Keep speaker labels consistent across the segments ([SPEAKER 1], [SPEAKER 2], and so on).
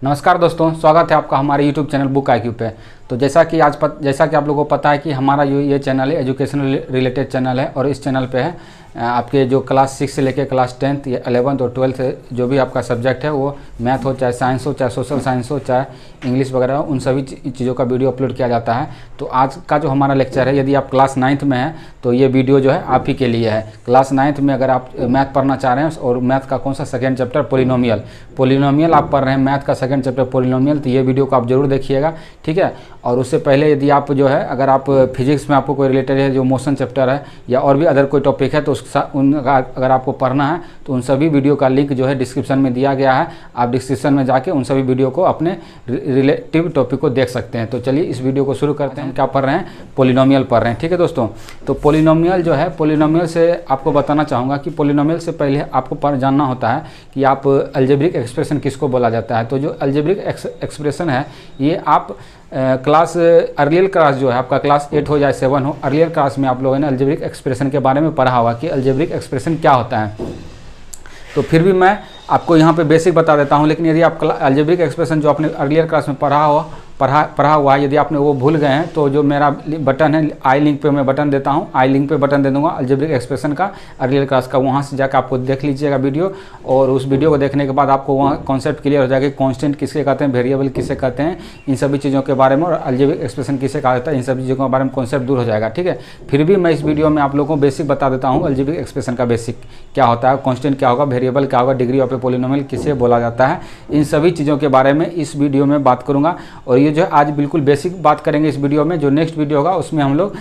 [SPEAKER 1] नमस्कार दोस्तों, स्वागत है आपका हमारे YouTube चैनल बुक IQ पे। तो जैसा कि आप लोगों को पता है कि हमारा ये चैनल है एजुकेशन रिलेटेड चैनल है और इस चैनल पे है आपके जो क्लास 6 से लेकर क्लास 10th या 11th और 12th जो भी आपका सब्जेक्ट है, वो मैथ हो, चाहे साइंस हो, चाहे सोशल साइंस हो, चाहे इंग्लिश वगैरह हो, उन सभी चीज़ों का वीडियो अपलोड किया जाता है। तो आज का जो हमारा लेक्चर है, यदि आप क्लास 9th में हैं तो ये वीडियो जो है आप ही के लिए है। क्लास 9th में अगर आप मैथ पढ़ना चाह रहे हैं और मैथ का कौन सा सेकेंड चैप्टर पोलिनोमियल आप पढ़ रहे हैं, मैथ का सेकेंड चैप्टर पोलिनोमियल, तो ये वीडियो को आप जरूर देखिएगा, ठीक है। और उससे पहले यदि आप जो है अगर आप फिजिक्स में आपको कोई रिलेटेड है जो मोशन चैप्टर है या और भी अदर कोई टॉपिक है तो अगर आपको पढ़ना है तो उन सभी वीडियो का लिंक जो है डिस्क्रिप्शन में दिया गया है। आप डिस्क्रिप्शन में जाके उन सभी वीडियो को अपने रिलेटिव टॉपिक को देख सकते हैं। तो चलिए इस वीडियो को शुरू करते हैं। क्या पढ़ रहे हैं? पोलिनोमियल पढ़ रहे हैं, ठीक है दोस्तों। तो पोलिनोमियल जो है, पोलिनोमियल से आपको बताना चाहूँगा कि पोलिनोमियल से पहले आपको जानना होता है कि आप अलजेब्रिक एक्सप्रेशन किसको बोला जाता है। तो जो अलजेब्रिक एक्सप्रेशन है ये आप क्लास अर्लियर क्लास जो है आपका क्लास 8 हो या 7 हो, अर्लियर क्लास में आप लोगों ने अलजेब्रिक एक्सप्रेशन के बारे में पढ़ा होगा कि अलजेब्रिक एक्सप्रेशन क्या होता है। तो फिर भी मैं आपको यहाँ पे बेसिक बता देता हूँ, लेकिन यदि आप अलजेब्रिक एक्सप्रेशन जो आपने अर्लियर क्लास में पढ़ा हुआ है, यदि आपने वो भूल गए हैं तो जो मेरा बटन है आई लिंक पे मैं बटन देता हूँ, आई लिंक पे बटन दे दूँगा अलजेब्रिक एक्सप्रेशन का अर्लियर क्लास का, वहाँ से जाकर आपको देख लीजिएगा वीडियो। और उस वीडियो को देखने के बाद आपको वहाँ कॉन्सेप्ट क्लियर हो जाएगा कि कॉन्स्टेंट किसके कहते हैं, वेरिएबल किसे कहते हैं, इन सभी चीज़ों के बारे में, और अलजेब्रिक एक्सप्रेशन किसे कहा जाता है, इन सभी चीज़ों के बारे में कॉन्सेप्ट दूर हो जाएगा, ठीक है। फिर भी मैं इस वीडियो में आप लोगों को बेसिक बता देता हूँ अलजेब्रिक एक्सप्रेशन का बेसिक क्या होता है, कॉन्स्टेंट क्या होगा, वेरिएबल क्या होगा, डिग्री ऑफ ए पोलिनोमियल किसे बोला जाता है, इन सभी चीज़ों के बारे में इस वीडियो में बात करूँगा। और ये जो है आज बिल्कुल बेसिक बात करेंगे इस वीडियो में। जो नेक्स्ट वीडियो होगा उसमें हम लोग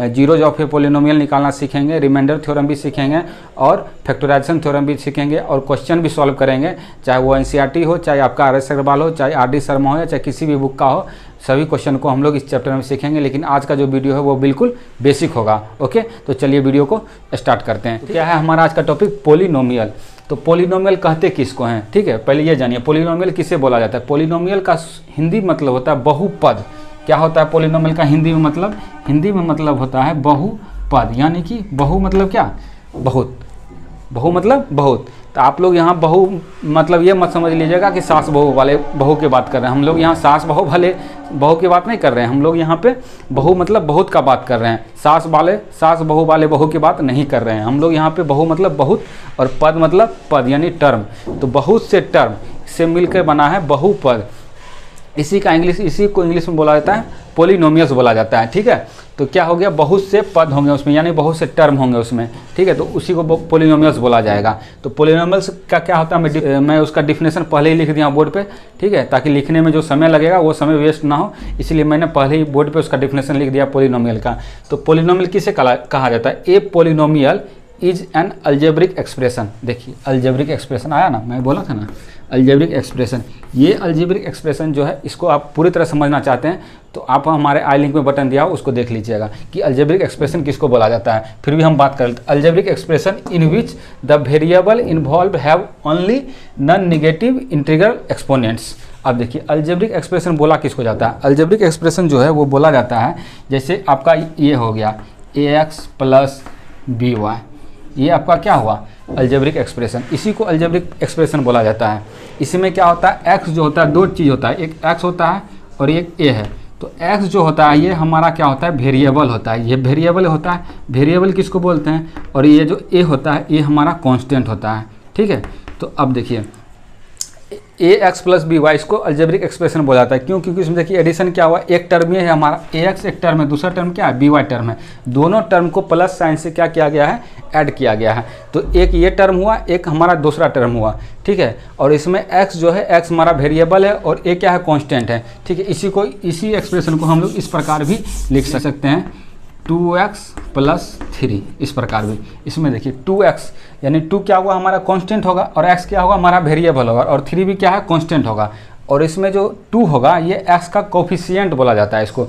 [SPEAKER 1] जीरोज ऑफ ए पोलिनोमियल निकालना सीखेंगे, रिमाइंडर थ्योरम भी सीखेंगे और फैक्टराइजेशन थ्योरम भी सीखेंगे और क्वेश्चन भी सॉल्व करेंगे, चाहे वो NCERT हो, चाहे आपका RS अग्रवाल हो, चाहे RD शर्मा हो या चाहे किसी भी बुक का हो, सभी क्वेश्चन को हम लोग इस चैप्टर में सीखेंगे। लेकिन आज का जो वीडियो है वो बिल्कुल बेसिक होगा, ओके। तो चलिए वीडियो को स्टार्ट करते हैं। तो क्या है हमारा आज का टॉपिक? पोलिनोमियल। तो पोलिनोमियल कहते किसको हैं, ठीक है। पहले ये जानिए पोलिनोमियल किसे बोला जाता है। पोलिनोमियल का हिंदी मतलब होता है बहुपद। क्या होता है पोलिनोमियल का हिंदी में मतलब? हिंदी में मतलब होता है बहुपद, यानी कि बहु मतलब क्या? बहुत। बहु मतलब बहुत। तो आप लोग यहाँ बहु मतलब ये मत समझ लीजिएगा कि सास बहू वाले बहू की बात कर रहे हैं। हम लोग यहाँ सास बहू वाले बहू की बात नहीं कर रहे हैं, हम लोग यहाँ पे बहु मतलब बहुत का बात कर रहे हैं। सास बहू वाले बहू की बात नहीं कर रहे हैं हम लोग यहाँ पे। बहु मतलब बहुत और पद मतलब पद यानी टर्म। तो बहुत से टर्म से मिलकर बना है बहुपद। इसी को इंग्लिश में बोला जाता है पोलिनोमियल्स बोला जाता है, ठीक है। तो क्या हो गया? बहुत से पद होंगे उसमें, यानी बहुत से टर्म होंगे उसमें, ठीक है। तो उसी को पोलिनोमियल्स बोला जाएगा। तो पोलिनोमियल्स का क्या होता है, मैं उसका डिफिनेशन पहले ही लिख दिया बोर्ड पे, ठीक है, ताकि लिखने में जो समय लगेगा वो समय वेस्ट ना हो, इसलिए मैंने पहले ही बोर्ड पे उसका डिफिनेशन लिख दिया पोलिनोमियल का। तो पोलिनोमियल किसे कहा जाता है? A polynomial is an algebraic expression. देखिए अलजेब्रिक एक्सप्रेशन आया ना, मैं बोला था ना अलजेब्रिक एक्सप्रेशन। ये अलजेब्रिक एक्सप्रेशन जो है इसको आप पूरी तरह समझना चाहते हैं तो आप हमारे आई लिंक में बटन दिया हो उसको देख लीजिएगा कि अलजेब्रिक एक्सप्रेशन किसको बोला जाता है। फिर भी हम बात कर लेते हैं algebraic expression in which the variable involve have only non negative integral exponents. अब देखिए अलजेब्रिक एक्सप्रेशन बोला किसको जाता है? अलजेब्रिक एक्सप्रेशन जो है वो बोला जाता है, जैसे आपका ये हो गया ax + by, ये आपका क्या हुआ? Algebraic expression. इसी को अलजेब्रिक एक्सप्रेशन बोला जाता है। इसमें क्या होता है? x जो होता है दो चीज़ होता है, एक x होता है और एक a है। तो x जो होता है ये हमारा क्या होता है? वेरिएबल होता है, ये वेरिएबल होता है। वेरिएबल किसको बोलते हैं? और ये जो a होता है ये हमारा कांस्टेंट होता है, ठीक है। तो अब देखिए ax + by इसको अलजेब्रिक एक्सप्रेशन बोला जाता है। क्यों? क्योंकि इसमें देखिए एडिशन क्या हुआ, एक टर्म ये है हमारा ax एक टर्म है, दूसरा टर्म क्या है? by टर्म है। दोनों टर्म को प्लस साइन से क्या किया गया है? ऐड किया गया है। तो एक ये टर्म हुआ, एक हमारा दूसरा टर्म हुआ, ठीक है। और इसमें x जो है x हमारा वेरिएबल है और a क्या है? कांस्टेंट है, ठीक है। इसी एक्सप्रेशन को हम लोग इस प्रकार भी लिख सकते हैं 2x + 3, इस प्रकार भी। इसमें देखिए 2x यानी 2 क्या हुआ? हमारा कांस्टेंट होगा और x क्या होगा? हमारा वेरिएबल होगा और 3 भी क्या है? कांस्टेंट होगा। और इसमें जो 2 होगा ये x का कोफिशिएंट बोला जाता है। इसको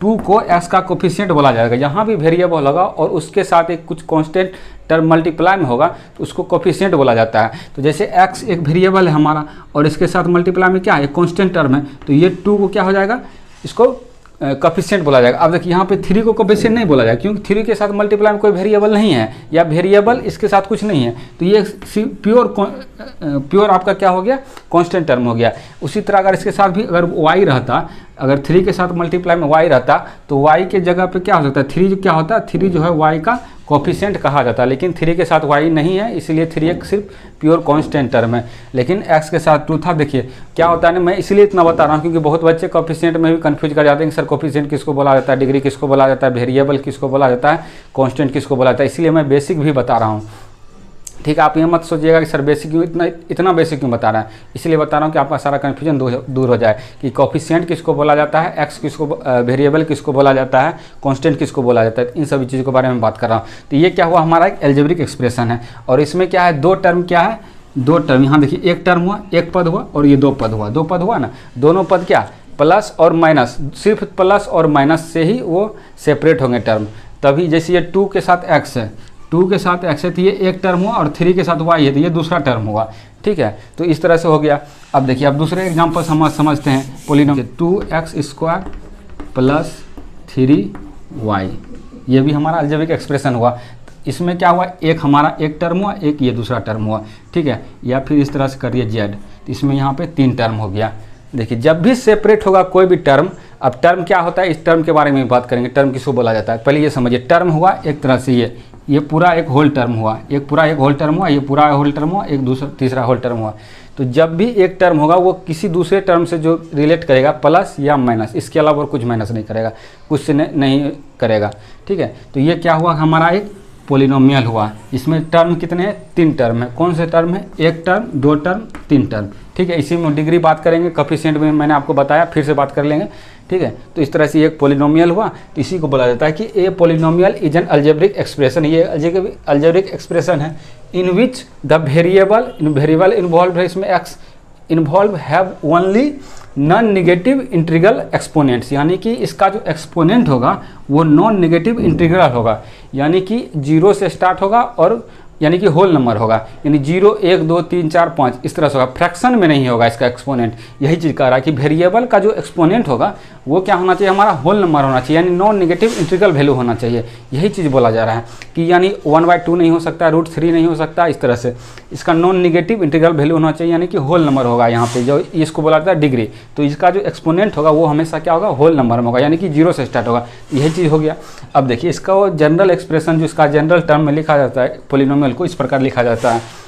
[SPEAKER 1] 2 को x का कोफिशिएंट बोला जाएगा। यहाँ भी वेरिएबल होगा और उसके साथ एक कुछ कांस्टेंट टर्म मल्टीप्लाई में होगा तो उसको कोफिशिएंट बोला जाता है। तो जैसे x एक वेरिएबल है हमारा और इसके साथ मल्टीप्लाई में क्या है? एक कांस्टेंट टर्म है, तो ये 2 को क्या हो जाएगा? इसको कोफिशिएंट बोला जाएगा। अब देखिए यहाँ पे 3 को कोफिशिएंट नहीं बोला जाएगा, क्योंकि 3 के साथ मल्टीप्लाई में कोई वेरिएबल नहीं है या वेरिएबल इसके साथ कुछ नहीं है, तो ये प्योर आपका क्या हो गया, कांस्टेंट टर्म हो गया। उसी तरह अगर इसके साथ भी अगर y रहता, अगर 3 के साथ मल्टीप्लाई में y रहता तो y के जगह पे क्या हो सकता है, 3 क्या होता है, 3 जो है y का कोफिशिएंट कहा जाता है, लेकिन 3 के साथ y नहीं है, इसलिए 3 एक सिर्फ प्योर कांस्टेंट टर्म है। लेकिन x के साथ 2 था। देखिए क्या होता है ना, मैं इसलिए इतना बता रहा हूँ क्योंकि बहुत बच्चे कोफिशिएंट में भी कंफ्यूज कर जाते हैं कि सर कोफिशिएंट किसको बोला जाता है, डिग्री किसको बोला जाता है, वेरिएबल किसको बोला जाता है, कांस्टेंट किसको बोला जाता है, इसलिए मैं बेसिक भी बता रहा हूँ। ठीक है, आप ये मत सोचिएगा कि सर बेसिक क्यों, इतना बेसिक क्यों बता रहा है, इसलिए बता रहा हूँ कि आपका सारा कन्फ्यूजन दूर हो जाए कि कोफिशिएंट किसको बोला जाता है, एक्स किसको, वेरिएबल किसको बोला जाता है, कांस्टेंट किसको बोला जाता है, इन सभी चीज़ों के बारे में बात कर रहा हूँ। तो ये क्या हुआ, हमारा एक अलजेब्रिक एक्सप्रेशन है और इसमें क्या है, 2 टर्म, क्या है 2 टर्म। यहाँ देखिए एक टर्म हुआ, एक पद हुआ और ये 2 पद हुआ, 2 पद हुआ ना, दोनों पद क्या प्लस और माइनस, सिर्फ प्लस और माइनस से ही वो सेपरेट होंगे टर्म। तभी जैसे ये 2 के साथ x है, 2 के साथ x है तो ये एक टर्म हुआ और 3 के साथ y है तो ये दूसरा टर्म हुआ। ठीक है, तो इस तरह से हो गया। अब देखिए अब दूसरे एग्जांपल समझते हैं। पोलिनोमियल 2x² प्लस 3y, ये भी हमारा अलजेब्रिक एक्सप्रेशन हुआ। इसमें क्या हुआ, एक हमारा एक टर्म हुआ, एक ये दूसरा टर्म हुआ। ठीक है, या फिर इस तरह से करिए z, तो इसमें यहाँ पे 3 टर्म हो गया। देखिए जब भी सेपरेट होगा कोई भी टर्म, अब टर्म क्या होता है, इस टर्म के बारे में बात करेंगे, टर्म किसको बोला जाता है। पहले ये समझिए, टर्म हुआ एक तरह से ये पूरा एक होल टर्म हुआ, एक पूरा एक होल टर्म हुआ, ये पूरा होल टर्म हुआ, एक दूसरा तीसरा होल टर्म हुआ। तो जब भी एक टर्म होगा वो किसी दूसरे टर्म से जो रिलेट करेगा प्लस या माइनस, इसके अलावा और कुछ माइनस नहीं करेगा, कुछ से नहीं करेगा। ठीक है, तो ये क्या हुआ, हमारा एक पोलिनोमियल हुआ। इसमें टर्म कितने हैं, 3 टर्म है। कौन से टर्म है, एक टर्म, 2 टर्म, 3 टर्म। ठीक है, इसी में डिग्री बात करेंगे, कोफिशिएंट में मैंने आपको बताया, फिर से बात कर लेंगे। ठीक है, तो इस तरह से एक पोलिनोमियल हुआ, तो इसी को बोला जाता है कि a polynomial is an algebraic expression. ये अलजेब्रिक एक्सप्रेशन है in which the variable involve है, इसमें x involve have only non negative integral exponents, यानी कि इसका जो एक्सपोनेंट होगा वो नॉन नेगेटिव इंटीग्रल होगा, यानी कि 0 से स्टार्ट होगा और यानी कि होल नंबर होगा, यानी 0 1 2 3 4 5 इस तरह से होगा, फ्रैक्शन में नहीं होगा इसका एक्सपोनेंट। यही चीज़ कह रहा है कि वेरिएबल का जो एक्सपोनेंट होगा वो क्या होना चाहिए, हमारा होल नंबर होना चाहिए, यानी नॉन नेगेटिव इंटीग्रल वैल्यू होना चाहिए। यही चीज़ बोला जा रहा है कि यानी 1/2 नहीं हो सकता, √3 नहीं हो सकता, इस तरह से इसका नॉन नेगेटिव इंटीग्रल वैल्यू होना चाहिए, यानी कि होल नंबर होगा। यहाँ पे जो इसको बोला जाता है डिग्री, तो इसका जो एक्सपोनेंट होगा वो हमेशा क्या होगा, होल नंबर में होगा, यानी कि 0 से स्टार्ट होगा। यही चीज़ हो गया। अब देखिए इसका वो जनरल एक्सप्रेशन जो इसका जनरल टर्म में लिखा जाता है पोलिनोमियल को, इस प्रकार लिखा जाता है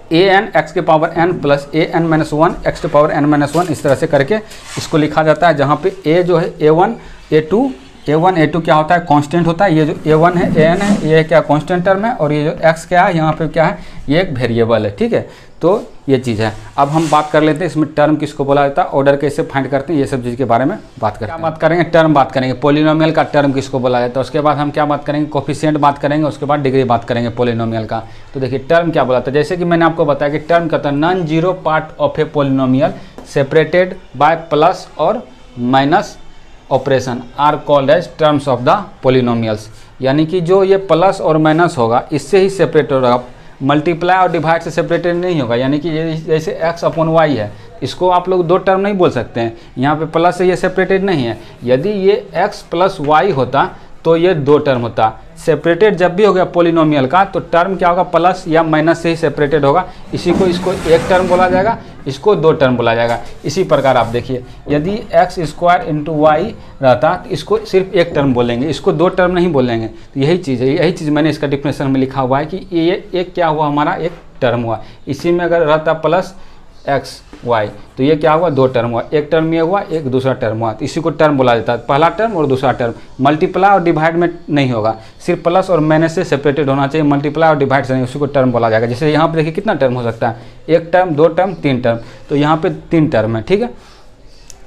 [SPEAKER 1] an x के power n plus an-1 x के पावर n-1, इस तरह से करके इसको लिखा जाता है, जहाँ पे a जो है a1 a2 क्या होता है, कांस्टेंट होता है। ये जो a1 है an है, ये क्या कांस्टेंट टर्म है, और ये जो x क्या है यहाँ पे क्या है, ये एक वेरिएबल है। ठीक है, तो ये चीज़ है। अब हम बात कर लेते हैं इसमें टर्म किसको बोला जाता है, ऑर्डर कैसे फाइंड करते हैं, ये सब चीज़ के बारे में बात करते हैं। क्या बात करेंगे, टर्म बात करेंगे, पोलिनोमियल का टर्म किसको बोला जाता है। उसके बाद हम क्या बात करेंगे, कोफिशिएंट बात करेंगे, उसके बाद डिग्री बात करेंगे पोलिनोमियल का। तो देखिए टर्म क्या बोला था, जैसे कि मैंने आपको बताया कि टर्म कहता है non zero part of a polynomial separated by plus और minus operation are called as terms of the polynomials, यानी कि जो ये प्लस और माइनस होगा इससे ही सेपरेट होगा, मल्टीप्लाई और डिवाइड से सेपरेटेड नहीं होगा। यानी कि जैसे x/y है, इसको आप लोग 2 टर्म नहीं बोल सकते हैं, यहाँ पे प्लस से ये सेपरेटेड नहीं है। यदि ये x + y होता तो ये 2 टर्म होता। सेपरेटेड जब भी हो गया पोलिनोमियल का तो टर्म क्या होगा, प्लस या माइनस से ही सेपरेटेड होगा। इसको एक टर्म बोला जाएगा, इसको 2 टर्म बोला जाएगा। इसी प्रकार आप देखिए, यदि x² × y रहता तो इसको सिर्फ एक टर्म बोलेंगे, इसको 2 टर्म नहीं बोलेंगे। तो यही चीज़ है, यही चीज़ मैंने इसका डिफिनेशन में लिखा हुआ है कि ये एक क्या हुआ, हमारा एक टर्म हुआ। इसी में अगर रहता प्लस x/y तो ये क्या हुआ, 2 टर्म हुआ, एक टर्म ये हुआ, एक दूसरा टर्म हुआ। तो इसी को टर्म बोला जाता है, पहला टर्म और दूसरा टर्म। मल्टीप्लाई और डिवाइड में नहीं होगा, सिर्फ प्लस और माइनस से सेपरेटेड होना चाहिए, मल्टीप्लाई और डिवाइड से नहीं, उसी को टर्म बोला जाएगा। जैसे यहाँ पे देखिए कितना टर्म हो सकता है, एक टर्म, 2 टर्म, 3 टर्म, तो यहाँ पे 3 टर्म है। ठीक है,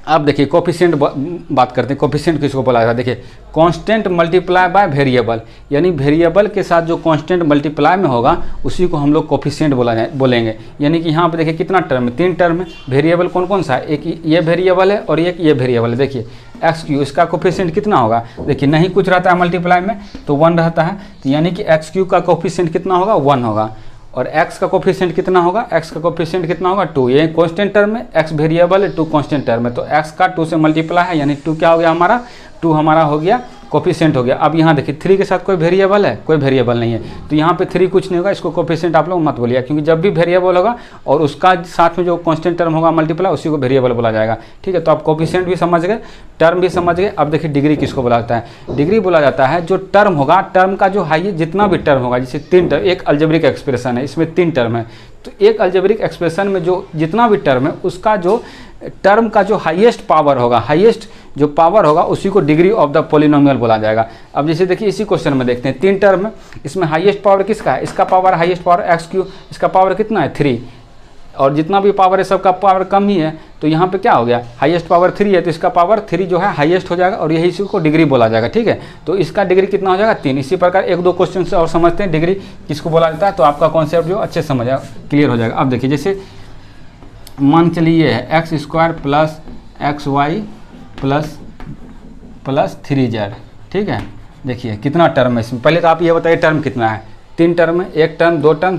[SPEAKER 1] अब देखिए कोफिशिएंट बात करते हैं। कोफिशिएंट किसको बोला जाता है, देखिए कांस्टेंट मल्टीप्लाई बाय वेरिएबल, यानी वेरिएबल के साथ जो कांस्टेंट मल्टीप्लाई में होगा उसी को हम लोग कोफिशिएंट बोलेंगे। यानी कि यहाँ पे देखिए कितना टर्म है, 3 टर्म है। वेरिएबल कौन कौन सा है, एक ये वेरिएबल है और एक ये वेरिएबल है। देखिए x3, इसका कोफिशिएंट कितना होगा, देखिए नहीं कुछ रहता है मल्टीप्लाई में तो 1 रहता है, तो यानी कि x3 का कोफिशिएंट कितना होगा, 1 होगा। और x का कोफिशिएंट कितना होगा, x का कोफिशिएंट कितना होगा 2। ये कांस्टेंट टर्म में x वेरिएबल है, 2 कांस्टेंट टर्म है, तो x का 2 से मल्टीप्लाई है, यानी 2 क्या हो गया हमारा, 2 हमारा हो गया कोफिशिएंट हो गया। अब यहाँ देखिए 3 के साथ कोई वेरिएबल है, कोई वेरिएबल नहीं है, तो यहाँ पे 3 कुछ नहीं होगा, इसको कोफिशिएंट आप लोग मत बोलिए, क्योंकि जब भी वेरिएबल होगा और उसका साथ में जो कांस्टेंट टर्म होगा मल्टीप्लाई, उसी को वेरिएबल बोला जाएगा। ठीक है, तो आप कोफिशिएंट भी समझ गए, टर्म भी समझ गए। अब देखिए डिग्री किसको बोला जाता है, डिग्री बोला जाता है जो टर्म होगा, टर्म का जो हाई जितना भी टर्म होगा, जैसे 3 टर्म, एक अलजेब्रिक एक्सप्रेशन है, इसमें 3 टर्म है, तो एक अलजेब्रिक एक्सप्रेशन में जो जितना भी टर्म है उसका जो टर्म का जो हाईएस्ट पावर होगा, हाईएस्ट जो पावर होगा उसी को डिग्री ऑफ द पॉलिनोमियल बोला जाएगा। अब जैसे देखिए इसी क्वेश्चन में देखते हैं 3 टर्म है, इसमें हाईएस्ट पावर किसका है, इसका पावर हाईएस्ट पावर x3, इसका पावर कितना है 3, और जितना भी पावर है सबका पावर कम ही है, तो यहाँ पे क्या हो गया, हाईएस्ट पावर 3 है, तो इसका पावर 3 जो है हाईएस्ट हो जाएगा, और यही इसी को डिग्री बोला जाएगा। ठीक है, तो इसका डिग्री कितना हो जाएगा 3। इसी प्रकार 1-2 क्वेश्चन से और समझते हैं डिग्री किसको बोला जाता है, तो आपका कॉन्सेप्ट जो अच्छे समझ क्लियर हो जाएगा। अब देखिए जैसे मान चलिए ये है x² plus xy plus 3z। ठीक है, देखिए कितना टर्म है इसमें, पहले तो आप ये बताइए टर्म कितना है, 3 टर्म है, 1 टर्म 2 टर्म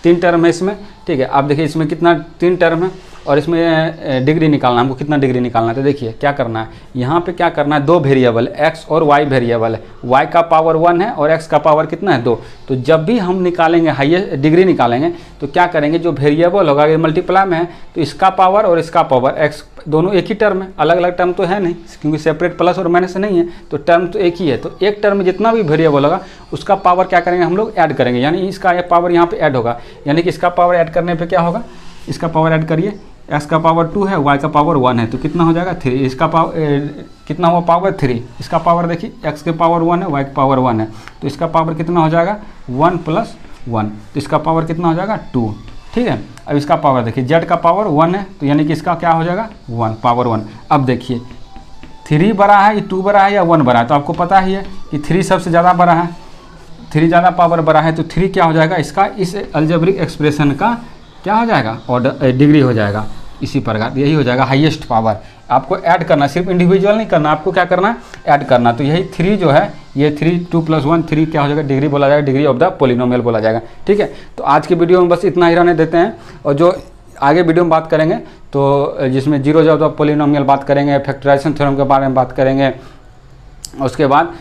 [SPEAKER 1] 3 टर्म है इसमें। ठीक है, आप देखिए इसमें कितना 3 टर्म है, और इसमें डिग्री निकालना, हमको कितना डिग्री निकालना है, तो देखिए क्या करना है, यहाँ पे क्या करना है, 2 वेरिएबल x और y वेरिएबल है, y का पावर 1 है और x का पावर कितना है 2। तो जब भी हम निकालेंगे हाईएस्ट डिग्री निकालेंगे तो क्या करेंगे, जो वेरिएबल होगा ये मल्टीप्लाई में है, तो इसका पावर और इसका पावर x दोनों एक ही टर्म है, अलग अलग टर्म तो है नहीं, क्योंकि सेपरेट प्लस और माइनस नहीं है, तो टर्म तो एक ही है। तो एक टर्म में जितना भी वेरिएबल होगा उसका पावर क्या करेंगे हम लोग ऐड करेंगे, यानी इसका ये पावर यहाँ पे ऐड होगा, यानी कि इसका पावर ऐड करने पे क्या होगा, इसका पावर ऐड करिए, x का पावर 2 है, y का पावर 1 है, तो कितना हो जाएगा 3, इसका पावर कितना हुआ पावर 3, इसका पावर देखिए x के पावर 1 है, y का पावर 1 है, तो इसका पावर कितना हो जाएगा 1 + 1, तो इसका पावर कितना हो जाएगा 2। ठीक है, अब इसका पावर देखिए z का पावर 1 है, तो यानी कि इसका क्या हो जाएगा 1 पावर 1। अब देखिए 3 बड़ा है, 2 बड़ा है या 1 बड़ा है, तो आपको पता ही है कि 3 सबसे ज़्यादा बड़ा है, 3 ज़्यादा पावर बड़ा है, तो 3 क्या हो जाएगा इसका, इस अलजेब्रिक एक्सप्रेशन का क्या हो जाएगा, ऑर्डर डिग्री हो जाएगा। इसी प्रकार यही हो जाएगा हाईएस्ट पावर। आपको ऐड करना, सिर्फ इंडिविजुअल नहीं करना, आपको क्या करना है ऐड करना। तो यही 3 जो है, ये 3 2 + 1 3 क्या हो जाएगा, डिग्री बोला जाएगा, डिग्री ऑफ द पॉलिनोमियल बोला जाएगा। ठीक है, तो आज के वीडियो में बस इतना ही रहने देते हैं, और जो आगे वीडियो में बात करेंगे तो जिसमें जीरोज ऑफ द पॉलिनोमियल बात करेंगे, फैक्टराइजेशन थ्योरम के बारे में बात करेंगे, उसके बाद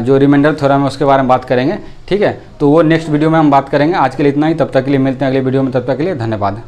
[SPEAKER 1] जो रिमाइंडर थ्योरम है उसके बारे में बात करेंगे। ठीक है, तो वो नेक्स्ट वीडियो में हम बात करेंगे। आज के लिए इतना ही, तब तक के लिए मिलते हैं अगले वीडियो में, तब तक के लिए धन्यवाद।